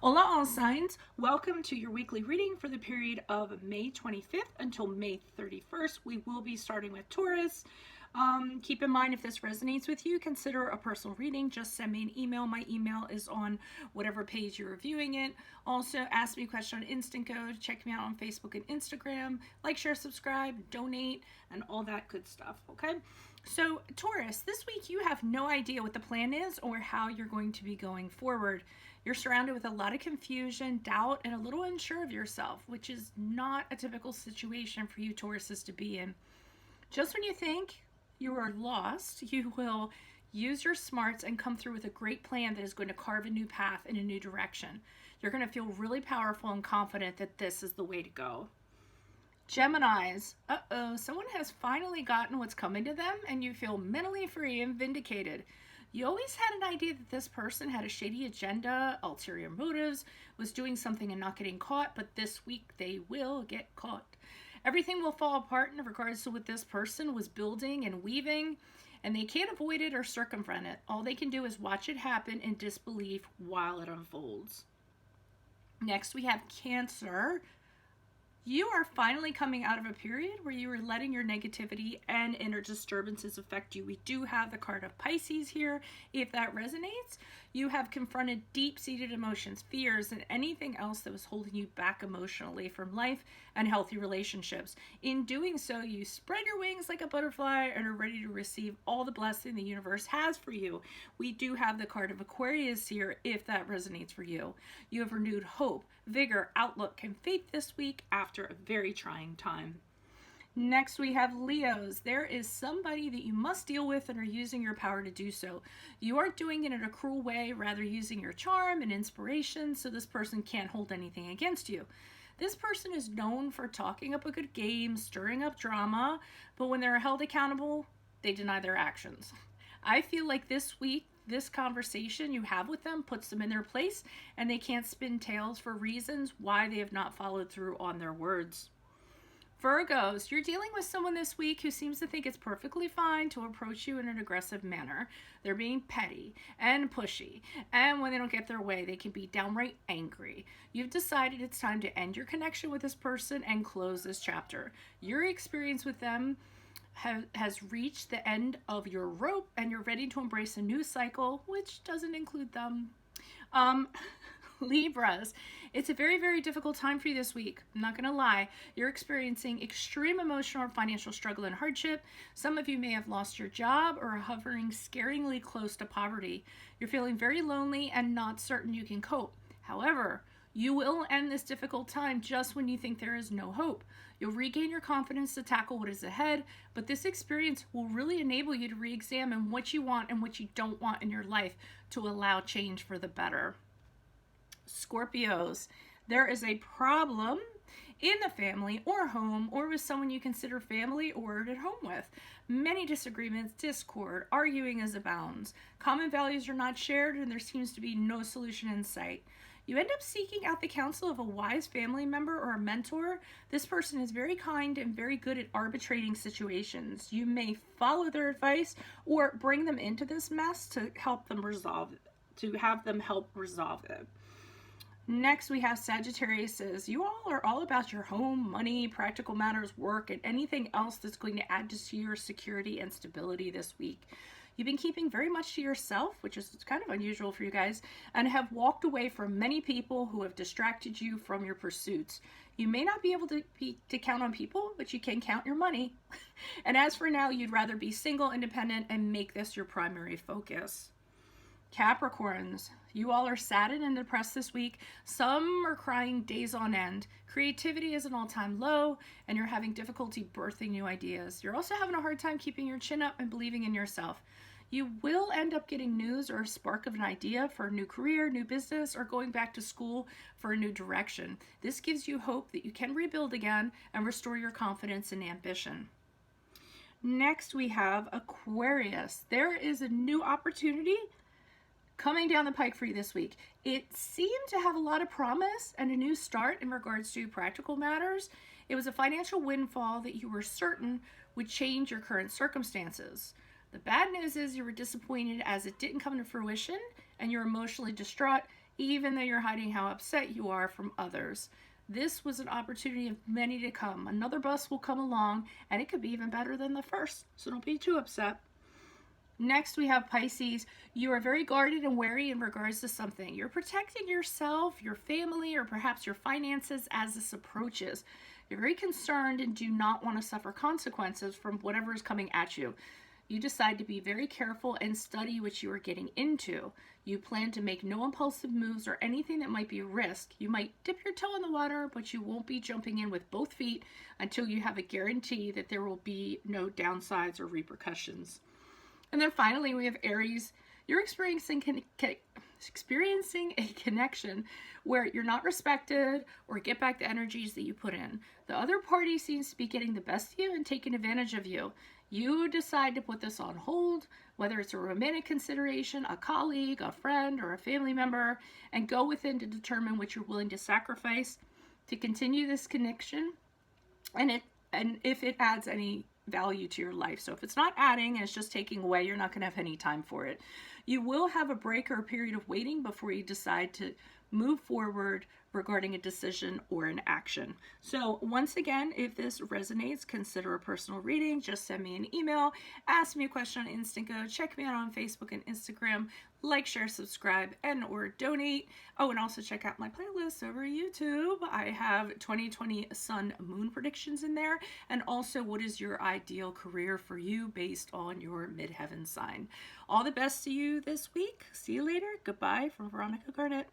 Hola, all signs. Welcome to your weekly reading for the period of May 25th until May 31st. We will be starting with Taurus. Keep in mind, if this resonates with you, consider a personal reading. Just send me an email. My email is on whatever page you're reviewing it. Also, ask me a question on Instant Code. Check me out on Facebook and Instagram. Like, share, subscribe, donate, and all that good stuff, okay? So, Taurus, this week you have no idea what the plan is or how you're going to be going forward. You're surrounded with a lot of confusion, doubt, and a little unsure of yourself, which is not a typical situation for you Tauruses to be in. Just when you think you are lost, you will use your smarts and come through with a great plan that is going to carve a new path in a new direction. You're going to feel really powerful and confident that this is the way to go. Geminis, someone has finally gotten what's coming to them and you feel mentally free and vindicated. You always had an idea that this person had a shady agenda, ulterior motives, was doing something and not getting caught, but this week they will get caught. Everything will fall apart in regards to what this person was building and weaving, and they can't avoid it or circumvent it. All they can do is watch it happen in disbelief while it unfolds. Next, we have Cancer. You are finally coming out of a period where you are letting your negativity and inner disturbances affect you. We do have the card of Pisces here. If that resonates, you have confronted deep-seated emotions, fears, and anything else that was holding you back emotionally from life and healthy relationships. In doing so, you spread your wings like a butterfly and are ready to receive all the blessing the universe has for you. We do have the card of Aquarius here if that resonates for you. You have renewed hope, vigor, outlook, and faith this week after a very trying time. Next, we have Leos. There is somebody that you must deal with and are using your power to do so. You aren't doing it in a cruel way, rather using your charm and inspiration so this person can't hold anything against you. This person is known for talking up a good game, stirring up drama, but when they're held accountable, they deny their actions. I feel like this week, this conversation you have with them puts them in their place and they can't spin tales for reasons why they have not followed through on their words. Virgos, you're dealing with someone this week who seems to think it's perfectly fine to approach you in an aggressive manner. They're being petty and pushy, and when they don't get their way, they can be downright angry. You've decided it's time to end your connection with this person and close this chapter. Your experience with them has reached the end of your rope and you're ready to embrace a new cycle, which doesn't include them. Libras, it's a very, very difficult time for you this week. I'm not going to lie. You're experiencing extreme emotional or financial struggle and hardship. Some of you may have lost your job or are hovering scaringly close to poverty. You're feeling very lonely and not certain you can cope. However, you will end this difficult time just when you think there is no hope. You'll regain your confidence to tackle what is ahead, but this experience will really enable you to re-examine what you want and what you don't want in your life to allow change for the better. Scorpios, there is a problem in the family or home or with someone you consider family or at home with. Many disagreements, discord, arguing as abounds. Common values are not shared and there seems to be no solution in sight. You end up seeking out the counsel of a wise family member or a mentor. This person is very kind and very good at arbitrating situations. You may follow their advice or bring them into this mess to help them resolve it, to have them help resolve it. Next, we have Sagittarius. You all are all about your home, money, practical matters, work, and anything else that's going to add to your security and stability this week. You've been keeping very much to yourself, which is kind of unusual for you guys, and have walked away from many people who have distracted you from your pursuits. You may not be able to count on people, but you can count your money. And as for now, you'd rather be single, independent, and make this your primary focus. Capricorns, you all are saddened and depressed this week. Some are crying days on end. Creativity is an all-time low, and you're having difficulty birthing new ideas. You're also having a hard time keeping your chin up and believing in yourself. You will end up getting news or a spark of an idea for a new career, new business, or going back to school for a new direction. This gives you hope that you can rebuild again and restore your confidence and ambition. Next, we have Aquarius. There is a new opportunity coming down the pike for you this week. It seemed to have a lot of promise and a new start in regards to practical matters. It was a financial windfall that you were certain would change your current circumstances. The bad news is you were disappointed as it didn't come to fruition and you're emotionally distraught even though you're hiding how upset you are from others. This was an opportunity of many to come. Another bus will come along, and it could be even better than the first, so don't be too upset. Next, we have Pisces. You are very guarded and wary in regards to something. You're protecting yourself, your family, or perhaps your finances as this approaches. You're very concerned and do not want to suffer consequences from whatever is coming at you. You decide to be very careful and study what you are getting into. You plan to make no impulsive moves or anything that might be a risk. You might dip your toe in the water, but you won't be jumping in with both feet until you have a guarantee that there will be no downsides or repercussions. And then finally, we have Aries. You're experiencing a connection where you're not respected or get back the energies that you put in. The other party seems to be getting the best of you and taking advantage of you. You decide to put this on hold, whether it's a romantic consideration, a colleague, a friend, or a family member, and go within to determine what you're willing to sacrifice to continue this connection, and if it adds any value to your life. So if it's not adding and it's just taking away, you're not going to have any time for it. You will have a break or a period of waiting before you decide to move forward regarding a decision or an action. So once again, if this resonates, consider a personal reading. Just send me an email, ask me a question on Instinco, check me out on Facebook and Instagram, like, share, subscribe, and or donate. Oh, and also check out my playlist over YouTube. I have 2020 sun moon predictions in there, and also what is your ideal career for you based on your midheaven sign. All the best to you this week. See you later. Goodbye from Veronica Garnett.